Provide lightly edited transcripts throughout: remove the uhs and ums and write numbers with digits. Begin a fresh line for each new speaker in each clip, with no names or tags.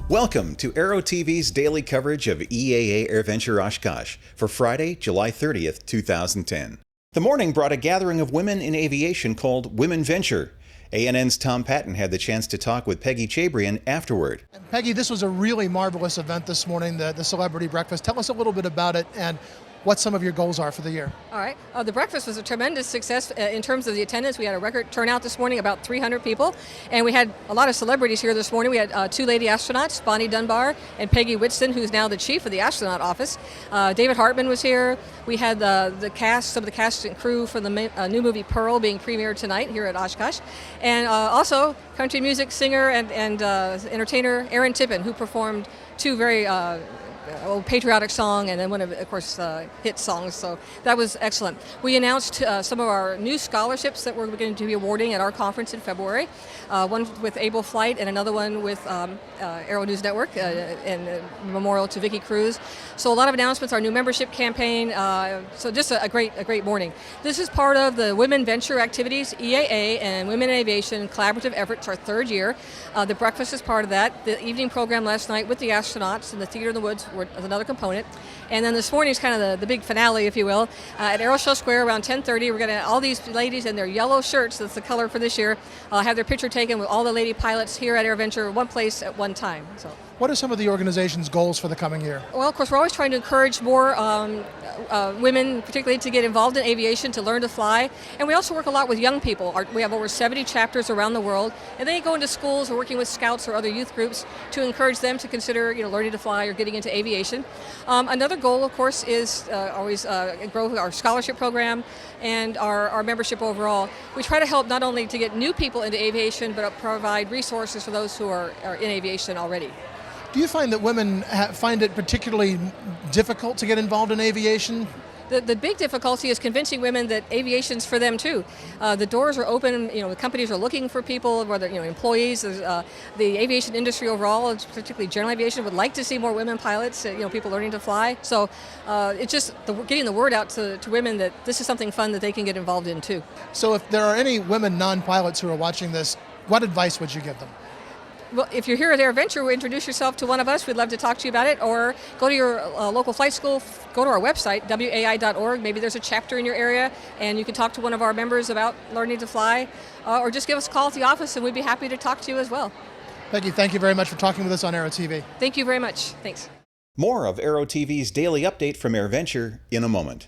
Welcome to Aero-TV's daily coverage of EAA AirVenture Oshkosh for Friday, July 30th, 2010. The morning brought a gathering of women in aviation called WomenVenture. ANN's Tom Patton had the chance to talk with Peggy Chabrian afterward.
And Peggy, this was a really marvelous event this morning, the celebrity breakfast. Tell us a little bit about it and what some of your goals are for the year.
All right. The breakfast was a tremendous success in terms of the attendance. We had a record turnout this morning, about 300 people, and we had a lot of celebrities here this morning. We had two lady astronauts, Bonnie Dunbar and Peggy Whitson, who's now the chief of the astronaut office. David Hartman was here. We had the cast, some of the cast and crew for the new movie Pearl being premiered tonight here at Oshkosh, and also country music singer and entertainer Aaron Tippin, who performed two very old patriotic song and then one of course, hit songs. So that was excellent. We announced some of our new scholarships that we're going to be awarding at our conference in February. One with Able Flight and another one with Aero-News Network and memorial to Vicki Cruz. So a lot of announcements, our new membership campaign. So just a great morning. This is part of the WomenVenture activities, EAA and Women in Aviation collaborative efforts, our third year. The breakfast is part of that. The evening program last night with the astronauts in the Theater in the Woods was another component. And then this morning is kind of the big finale, if you will. At Aeroshow Square around 10:30, we're going to, all these ladies in their yellow shirts, that's the color for this year, have their picture taken with all the lady pilots here at AirVenture, one place at one time. So,
what are some of the organization's goals for the coming year?
Well, of course, we're always trying to encourage more women, particularly to get involved in aviation, to learn to fly. And we also work a lot with young people. We have over 70 chapters around the world, and they go into schools or working with scouts or other youth groups to encourage them to consider, learning to fly or getting into aviation. Another goal, of course, is always grow our scholarship program and our membership overall. We try to help not only to get new people into aviation, but provide resources for those who are in aviation already.
Do you find that women find it particularly difficult to get involved in aviation?
The big difficulty is convincing women that aviation's for them too. The doors are open. The companies are looking for people, whether employees. The aviation industry overall, particularly general aviation, would like to see more women pilots. People learning to fly. So it's just getting the word out to women that this is something fun that they can get involved in too.
So if there are any women non-pilots who are watching this, what advice would you give them?
Well, if you're here at AirVenture, introduce yourself to one of us. We'd love to talk to you about it. Or go to your local flight school, go to our website, wai.org. Maybe there's a chapter in your area, and you can talk to one of our members about learning to fly. Or just give us a call at the office, and we'd be happy to talk to you as well.
Peggy, thank you very much for talking with us on Aero-TV.
Thank you very much. Thanks.
More of Aero-TV's daily update from AirVenture in a moment.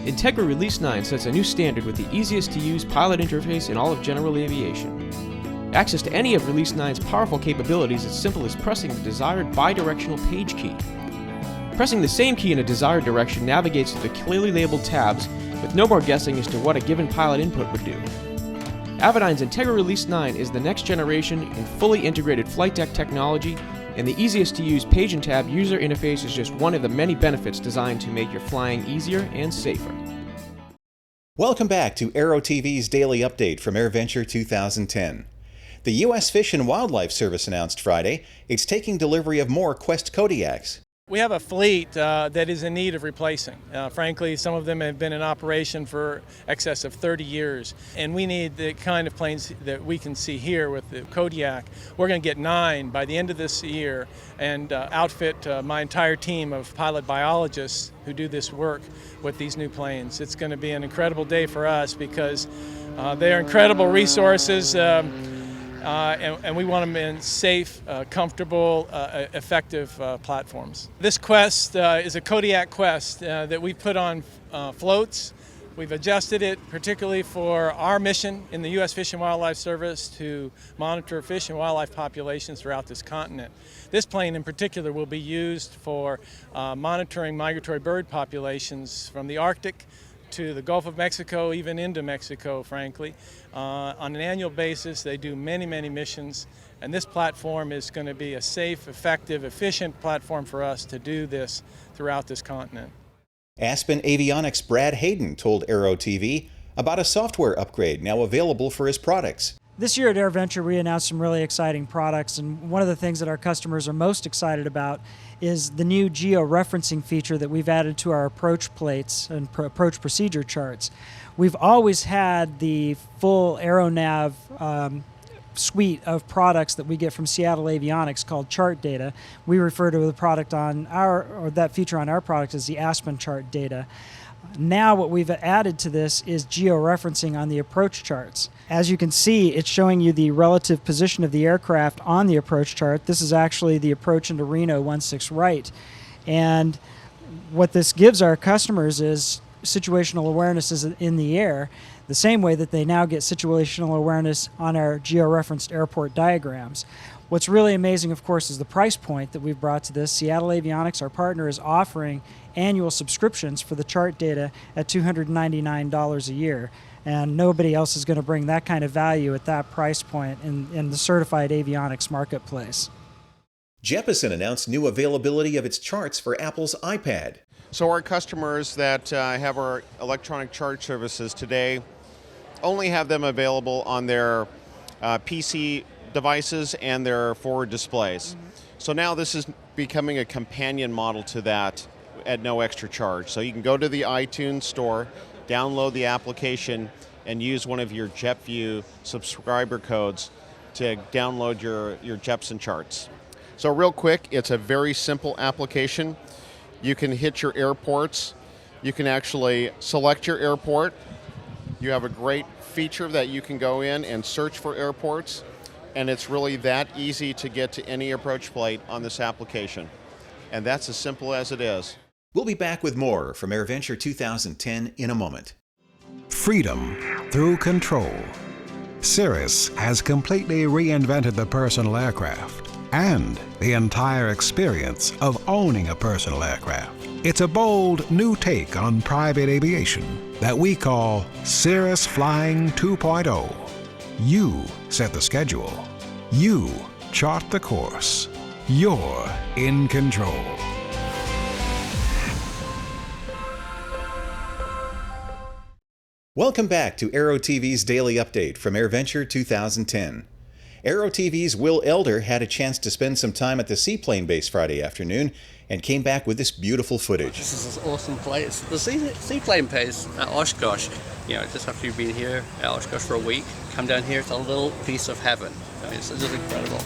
Integra Release 9 sets a new standard with the easiest to use pilot interface in all of general aviation. Access to any of Release 9's powerful capabilities is as simple as pressing the desired bidirectional page key. Pressing the same key in a desired direction navigates through the clearly labeled tabs with no more guessing as to what a given pilot input would do. Avidyne's Integra Release 9 is the next generation in fully integrated flight deck technology, and the easiest to use page and tab user interface is just one of the many benefits designed to make your flying easier and safer.
Welcome back to Aero-TV's daily update from AirVenture 2010. The U.S. Fish and Wildlife Service announced Friday it's taking delivery of more Quest Kodiaks.
We have a fleet that is in need of replacing. Frankly, some of them have been in operation for excess of 30 years, and we need the kind of planes that we can see here with the Kodiak. We're going to get 9 by the end of this year and outfit my entire team of pilot biologists who do this work with these new planes. It's going to be an incredible day for us because they are incredible resources. And we want them in safe, comfortable, effective platforms. This Quest is a Kodiak Quest that we put on floats. We've adjusted it particularly for our mission in the U.S. Fish and Wildlife Service to monitor fish and wildlife populations throughout this continent. This plane in particular will be used for monitoring migratory bird populations from the Arctic to the Gulf of Mexico, even into Mexico, frankly. On an annual basis, they do many missions, and this platform is going to be a safe, effective, efficient platform for us to do this throughout this continent.
Aspen Avionics Brad Hayden told Aero-TV about a software upgrade now available for his products.
This year at AirVenture, we announced some really exciting products, and one of the things that our customers are most excited about is the new geo-referencing feature that we've added to our approach plates and approach procedure charts. We've always had the full AeroNav suite of products that we get from Seattle Avionics called Chart Data. We refer to the product on that feature on our product as the Aspen Chart Data. Now what we've added to this is georeferencing on the approach charts. As you can see, it's showing you the relative position of the aircraft on the approach chart. This is actually the approach into Reno 16 right. And what this gives our customers is situational awareness in the air, the same way that they now get situational awareness on our georeferenced airport diagrams. What's really amazing, of course, is the price point that we've brought to this. Seattle Avionics, our partner, is offering annual subscriptions for the chart data at $299 a year. And nobody else is going to bring that kind of value at that price point in the certified avionics marketplace.
Jeppesen announced new availability of its charts for Apple's iPad.
So our customers that have our electronic chart services today only have them available on their PC devices and their forward displays. So now this is becoming a companion model to that at no extra charge. So you can go to the iTunes store, download the application, and use one of your JetView subscriber codes to download your Jeppesen charts. So real quick, it's a very simple application. You can hit your airports. You can actually select your airport. You have a great feature that you can go in and search for airports. And it's really that easy to get to any approach plate on this application. And that's as simple as it is.
We'll be back with more from AirVenture 2010 in a moment.
Freedom through control. Cirrus has completely reinvented the personal aircraft and the entire experience of owning a personal aircraft. It's a bold new take on private aviation that we call Cirrus Flying 2.0. You set the schedule. You chart the course. You're in control.
Welcome back to Aero-TV's Daily Update from AirVenture 2010. Aero-TV's Will Elder had a chance to spend some time at the Seaplane base Friday afternoon and came back with this beautiful footage.
This is an awesome place. The Seaplane base at Oshkosh, just after you've been here at Oshkosh for a week, come down here, it's a little piece of heaven. It's just incredible.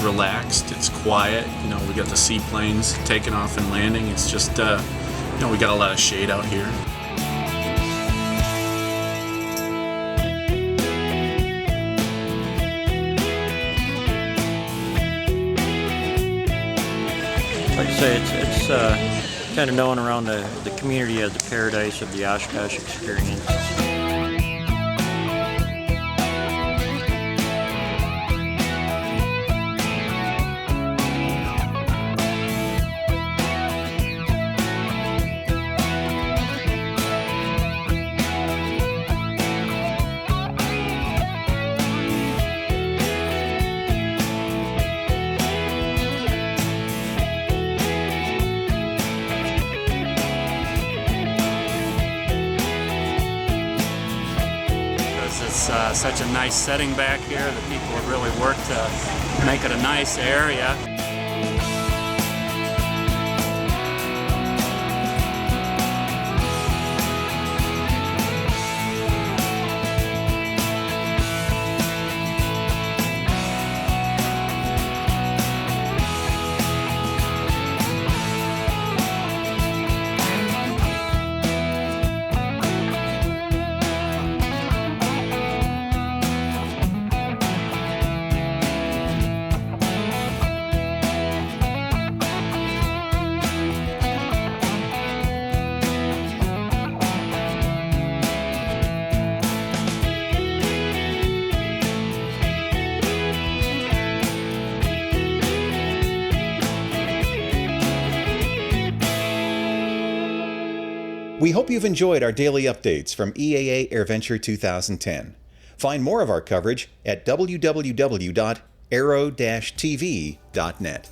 Relaxed, it's quiet, we got the seaplanes taking off and landing. It's just, we got a lot of shade out here.
Like I say, it's kind of known around the community as the paradise of the Oshkosh experience.
It's such a nice setting back here that people have really worked to make it a nice area.
We hope you've enjoyed our daily updates from EAA AirVenture 2010. Find more of our coverage at www.aero-tv.net.